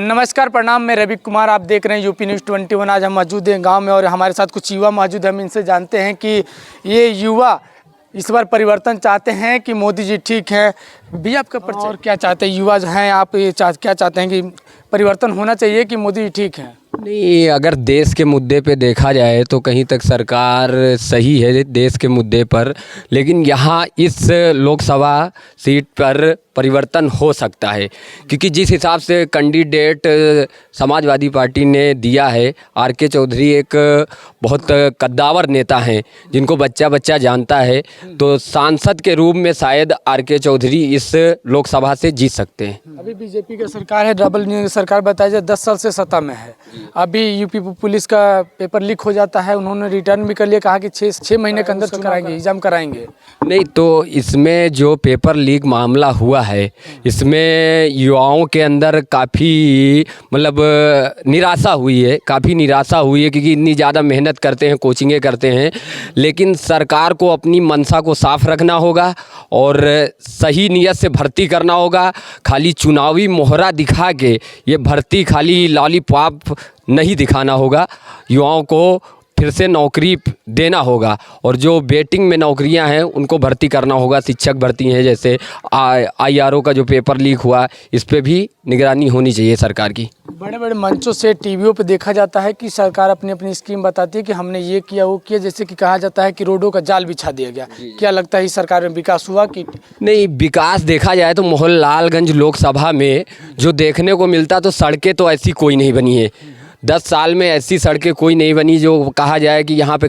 नमस्कार, प्रणाम। मैं रवि कुमार, आप देख रहे हैं यूपी न्यूज़ 21। आज हम मौजूद हैं गांव में और हमारे साथ कुछ युवा मौजूद हैं। हम इनसे जानते हैं कि ये युवा इस बार परिवर्तन चाहते हैं कि मोदी जी ठीक है। भी आपका परिचय और क्या चाहते हैं? युवा जो हैं, आप ये क्या चाहते हैं कि परिवर्तन होना चाहिए कि मोदी जी ठीक है? नहीं, अगर देश के मुद्दे पे देखा जाए तो कहीं तक सरकार सही है देश के मुद्दे पर, लेकिन यहाँ इस लोकसभा सीट पर परिवर्तन हो सकता है, क्योंकि जिस हिसाब से कैंडिडेट समाजवादी पार्टी ने दिया है, आर.के. चौधरी एक बहुत कद्दावर नेता हैं जिनको बच्चा बच्चा जानता है, तो सांसद के रूप में शायद आर.के. चौधरी इस लोकसभा से जीत सकते हैं। अभी बीजेपी की सरकार है, डबल इंजन की सरकार बताई जाए, 10 साल से सत्ता में है। अभी यूपी पुलिस का पेपर लीक हो जाता है, उन्होंने रिटर्न भी कर लिया, कहा कि 6 महीने के अंदर कराएंगे, एग्जाम कराएंगे। नहीं, तो इसमें जो पेपर लीक मामला हुआ है, इसमें युवाओं के अंदर काफ़ी मतलब निराशा हुई है, क्योंकि इतनी ज़्यादा मेहनत करते हैं, कोचिंगें करते हैं, लेकिन सरकार को अपनी मंशा को साफ रखना होगा और सही नीयत से भर्ती करना होगा। खाली चुनावी मोहरा दिखा के ये भर्ती खाली लॉलीपॉप नहीं दिखाना होगा, युवाओं को फिर से नौकरी देना होगा और जो वेटिंग में नौकरियां हैं उनको भर्ती करना होगा। शिक्षक भर्ती हैं, जैसे IRO का जो पेपर लीक हुआ, इस पे भी निगरानी होनी चाहिए सरकार की। बड़े बड़े मंचों से, टीवियों पे देखा जाता है कि सरकार अपनी अपनी स्कीम बताती है कि हमने ये किया वो किया, जैसे कि कहा जाता है कि रोडों का जाल बिछा दिया गया। क्या लगता है इस सरकार में विकास हुआ कि नहीं? विकास देखा जाए तो मोहनलालगंज लोकसभा में जो देखने को मिलता, तो सड़कें तो ऐसी कोई नहीं बनी है। 10 साल में ऐसी सड़कें कोई नहीं बनी जो कहा जाए कि यहाँ पे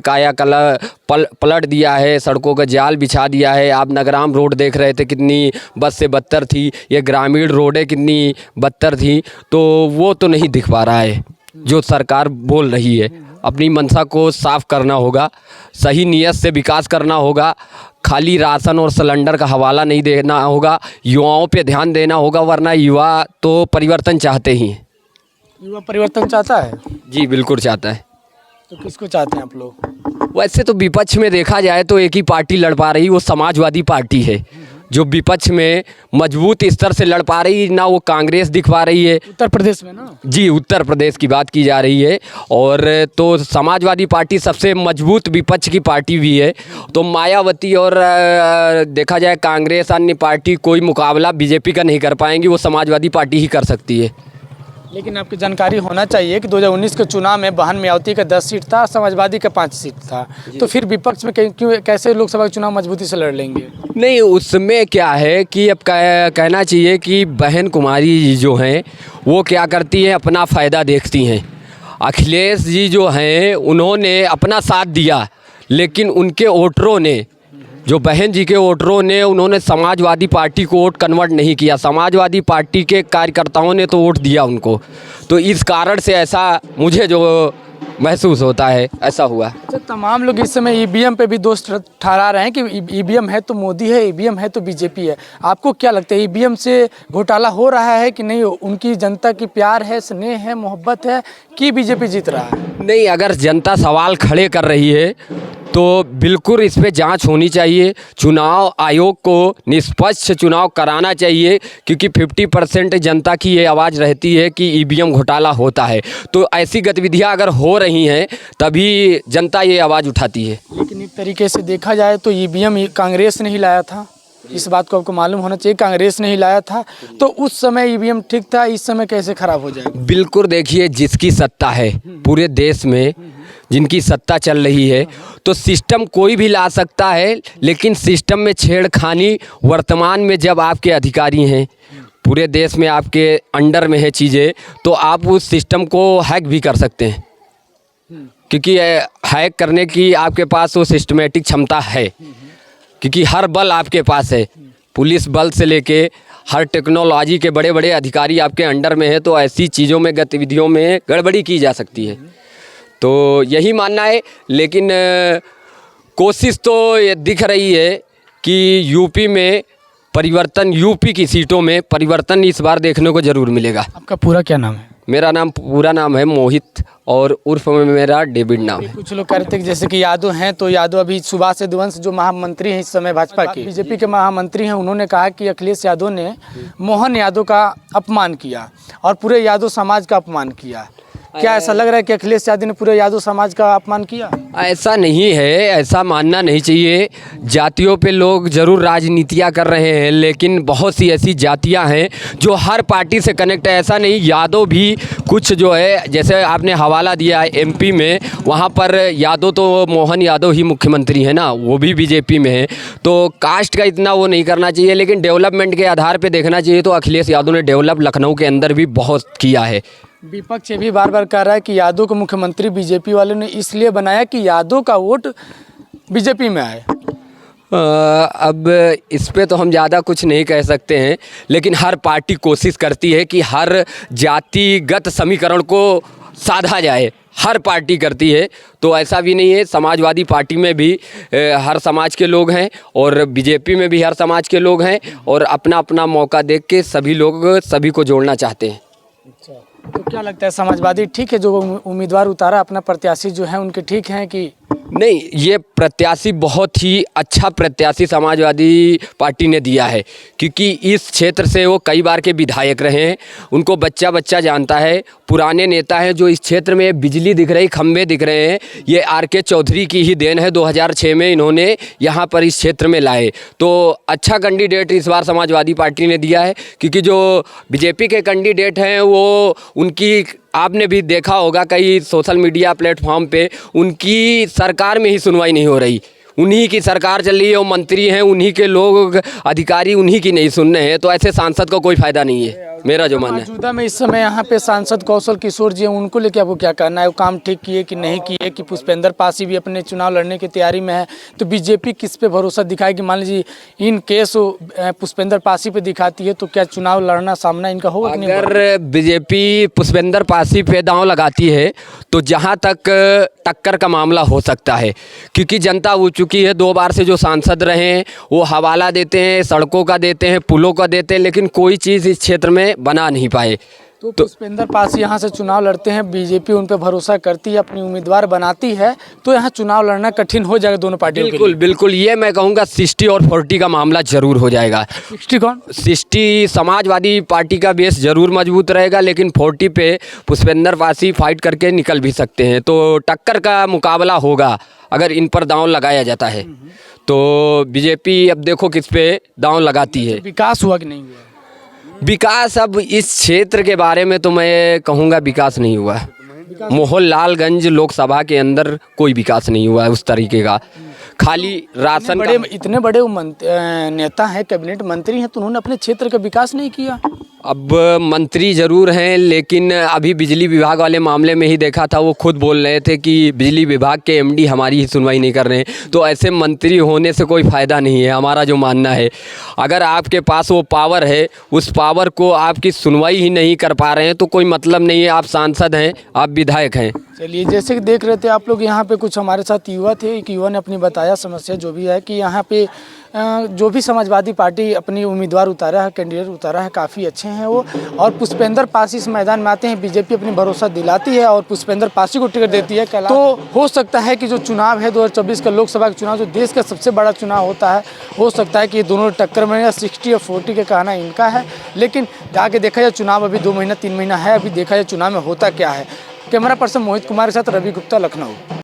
पलट दिया है, सड़कों का जाल बिछा दिया है। आप नगराम रोड देख रहे थे, कितनी बद से बदतर थी। ये ग्रामीण रोडें कितनी बदतर थी, तो वो तो नहीं दिख पा रहा है जो सरकार बोल रही है। अपनी मंशा को साफ करना होगा, सही नीयत से विकास करना होगा, खाली राशन और सिलेंडर का हवाला नहीं देना होगा, युवाओं पे ध्यान देना होगा, वरना युवा तो परिवर्तन चाहते ही हैं। युवा परिवर्तन चाहता है? जी बिल्कुल चाहता है। तो किसको चाहते हैं आप लोग? वैसे तो विपक्ष में देखा जाए तो एक ही पार्टी लड़ पा रही, वो समाजवादी पार्टी है जो विपक्ष में मजबूत स्तर से लड़ पा रही, ना वो कांग्रेस दिख पा रही है। उत्तर प्रदेश में ना? जी, उत्तर प्रदेश की बात की जा रही है, और तो समाजवादी पार्टी सबसे मजबूत विपक्ष की पार्टी भी है। तो मायावती और देखा जाए कांग्रेस, अन्य पार्टी कोई मुकाबला बीजेपी का नहीं कर पाएंगी, वो समाजवादी पार्टी ही कर सकती है। लेकिन आपकी जानकारी होना चाहिए कि 2019 के चुनाव में बहन मायावती का 10 सीट था, समाजवादी का 5 सीट था, तो फिर विपक्ष में कैसे लोकसभा चुनाव मजबूती से लड़ लेंगे? नहीं, उसमें क्या है कि अब कहना चाहिए कि बहन कुमारी जी जो हैं वो क्या करती हैं, अपना फ़ायदा देखती हैं। अखिलेश जी जो हैं उन्होंने अपना साथ दिया, लेकिन उनके वोटरों ने, जो बहन जी के वोटरों ने, उन्होंने समाजवादी पार्टी को वोट कन्वर्ट नहीं किया। समाजवादी पार्टी के कार्यकर्ताओं ने तो वोट दिया उनको, तो इस कारण से ऐसा मुझे जो महसूस होता है, ऐसा हुआ। अच्छा, तमाम लोग इस समय ईवीएम पे भी दोष ठहरा रहे हैं कि ईवीएम है तो मोदी है, ईवीएम है तो बीजेपी है। आपको क्या लगता है, ईवीएम से घोटाला हो रहा है कि नहीं? उनकी जनता की प्यार है, स्नेह है, मोहब्बत है कि बीजेपी जीत रहा है? नहीं, अगर जनता सवाल खड़े कर रही है तो बिल्कुल इस पे जांच होनी चाहिए। चुनाव आयोग को निष्पक्ष चुनाव कराना चाहिए, क्योंकि 50% जनता की ये आवाज़ रहती है कि ईवीएम घोटाला होता है। तो ऐसी गतिविधियां अगर हो रही हैं तभी जनता ये आवाज़ उठाती है। लेकिन एक तरीके से देखा जाए तो ईवीएम कांग्रेस ने ही लाया था, इस बात को आपको मालूम होना चाहिए। कांग्रेस ने ही लाया था, तो उस समय ईवीएम ठीक था, इस समय कैसे खराब हो जाएगा? बिल्कुल, देखिए जिसकी सत्ता है पूरे देश में, जिनकी सत्ता चल रही है, तो सिस्टम कोई भी ला सकता है, लेकिन सिस्टम में छेड़खानी वर्तमान में जब आपके अधिकारी हैं, पूरे देश में आपके अंडर में है चीज़ें, तो आप उस सिस्टम को हैक भी कर सकते हैं, क्योंकि हैक करने की आपके पास वो सिस्टमेटिक क्षमता है, क्योंकि हर बल आपके पास है, पुलिस बल से लेके हर टेक्नोलॉजी के बड़े बड़े अधिकारी आपके अंडर में है, तो ऐसी चीज़ों में, गतिविधियों में गड़बड़ी की जा सकती है। तो यही मानना है, लेकिन कोशिश तो ये दिख रही है कि यूपी में परिवर्तन, यूपी की सीटों में परिवर्तन इस बार देखने को ज़रूर मिलेगा। आपका पूरा क्या नाम है? मेरा पूरा नाम है मोहित और उर्फ में मेरा डेविड नाम है। कुछ लोग कह रहे थे कि जैसे कि यादव हैं, तो यादव अभी सुभाष यदुवंश जो महामंत्री हैं इस समय भाजपा के, बीजेपी के महामंत्री हैं, उन्होंने कहा कि अखिलेश यादव ने मोहन यादव का अपमान किया और पूरे यादव समाज का अपमान किया। क्या ऐसा लग रहा है कि अखिलेश यादव ने पूरे यादव समाज का अपमान किया? ऐसा नहीं है, ऐसा मानना नहीं चाहिए। जातियों पे लोग ज़रूर राजनीतियाँ कर रहे हैं, लेकिन बहुत सी ऐसी जातियाँ हैं जो हर पार्टी से कनेक्ट है। ऐसा नहीं, यादव भी कुछ जो है, जैसे आपने हवाला दिया है एमपी में, वहाँ पर यादव तो मोहन यादव ही मुख्यमंत्री है ना, वो भी बीजेपी में है। तो कास्ट का इतना वो नहीं करना चाहिए, लेकिन डेवलपमेंट के आधार पे देखना चाहिए। तो अखिलेश यादव ने डेवलप लखनऊ के अंदर भी बहुत किया है। विपक्ष ये भी बार बार कह रहा है कि यादव को मुख्यमंत्री बीजेपी वालों ने इसलिए बनाया कि यादव का वोट बीजेपी में आए। अब इस पे तो हम ज़्यादा कुछ नहीं कह सकते हैं, लेकिन हर पार्टी कोशिश करती है कि हर जातिगत समीकरण को साधा जाए, हर पार्टी करती है। तो ऐसा भी नहीं है, समाजवादी पार्टी में भी हर समाज के लोग हैं और बीजेपी में भी हर समाज के लोग हैं, और अपना अपना मौका देख के सभी लोग सभी को जोड़ना चाहते हैं। तो क्या लगता है, समाजवादी ठीक है, जो उम्मीदवार उतारा अपना प्रत्याशी जो है उनके ठीक हैं कि नहीं? ये प्रत्याशी बहुत ही अच्छा प्रत्याशी समाजवादी पार्टी ने दिया है, क्योंकि इस क्षेत्र से वो कई बार के विधायक रहे हैं, उनको बच्चा बच्चा जानता है। पुराने नेता हैं जो इस क्षेत्र में बिजली दिख रही, खंभे दिख रहे हैं, ये आर.के. चौधरी की ही देन है। 2006 में इन्होंने यहाँ पर इस क्षेत्र में लाए। तो अच्छा कैंडिडेट इस बार समाजवादी पार्टी ने दिया है, क्योंकि जो बीजेपी के कैंडिडेट हैं वो उनकी, आपने भी देखा होगा कई सोशल मीडिया प्लेटफॉर्म पे, उनकी सरकार में ही सुनवाई नहीं हो रही। उन्हीं की सरकार चल रही है, वो मंत्री हैं, उन्हीं के लोग अधिकारी उन्हीं की नहीं सुन रहे हैं। तो ऐसे सांसद को कोई फ़ायदा नहीं है, मेरा जो मानना है। मौजूदा में इस समय यहाँ पे सांसद कौशल किशोर जी हैं, उनको लेके आपको क्या कहना है? वो काम ठीक किए कि नहीं किए? कि पुष्पेंद्र पासी भी अपने चुनाव लड़ने की तैयारी में है, तो बीजेपी किस पे भरोसा दिखाएगी? मान लीजिए इन केस पुष्पेंद्र पासी पे दिखाती है, तो क्या चुनाव लड़ना सामना इनका होगा कि नहीं? अगर बीजेपी पुष्पेंद्र पासी पे दांव लगाती है तो जहां तक टक्कर का मामला हो सकता है, क्योंकि जनता हो चुकी है। 2 बार से जो सांसद रहे हैं वो हवाला देते हैं, सड़कों का देते हैं, पुलों का देते हैं, लेकिन कोई चीज़ इस क्षेत्र में बना नहीं पाए। तो पुष्पेंद्र पासी यहाँ से चुनाव लड़ते हैं, बीजेपी उन पे भरोसा करती है, अपनी उम्मीदवार बनाती है, तो यहाँ चुनाव लड़ना कठिन हो जाएगा दोनों पार्टियों के लिए। बिल्कुल बिल्कुल, ये मैं कहूँगा 60 और 40 का मामला जरूर हो जाएगा। 60 कौन? 60 समाजवादी पार्टी का बेस जरूर मजबूत रहेगा, लेकिन 40 पे पुष्पेंद्र पासी फाइट करके निकल भी सकते हैं। तो टक्कर का मुकाबला होगा अगर इन पर दांव लगाया जाता है। तो बीजेपी अब देखो किस पे दांव लगाती है। विकास हुआ कि नहीं हुआ? विकास, अब इस क्षेत्र के बारे में तो मैं कहूँगा विकास नहीं हुआ। मोहनलालगंज लोकसभा के अंदर कोई विकास नहीं हुआ है उस तरीके का, खाली राशन बड़े इतने बड़े नेता हैं, कैबिनेट मंत्री हैं, तो उन्होंने अपने क्षेत्र का विकास नहीं किया। अब मंत्री ज़रूर हैं, लेकिन अभी बिजली विभाग वाले मामले में ही देखा था, वो खुद बोल रहे थे कि बिजली विभाग के एमडी हमारी ही सुनवाई नहीं कर रहे हैं। तो ऐसे मंत्री होने से कोई फ़ायदा नहीं है, हमारा जो मानना है। अगर आपके पास वो पावर है, उस पावर को आपकी सुनवाई ही नहीं कर पा रहे हैं, तो कोई मतलब नहीं है। आप सांसद हैं, आप विधायक हैं। चलिए, जैसे कि देख रहे थे आप लोग, यहाँ पे कुछ हमारे साथ युवा थे। एक युवा ने अपनी बताया समस्या जो भी है, कि यहाँ पे जो भी समाजवादी पार्टी अपनी उम्मीदवार उतारा है, कैंडिडेट उतारा है, काफ़ी अच्छे हैं वो, और पुष्पेंद्र पासी इस मैदान में आते हैं, बीजेपी अपनी भरोसा दिलाती है और पुष्पेंद्र पासी को टिकट देती है। तो हो सकता है कि जो चुनाव है 2024 का लोकसभा का चुनाव, जो देश का सबसे बड़ा चुनाव होता है, हो सकता है कि ये दोनों टक्कर में 60 और 40 का कहना इनका है। लेकिन आगे देखा जाए, चुनाव अभी 2 महीना 3 महीना है, अभी देखा जाए चुनाव में होता क्या है। कैमरा पर्सन मोहित कुमार के साथ रवि गुप्ता, लखनऊ।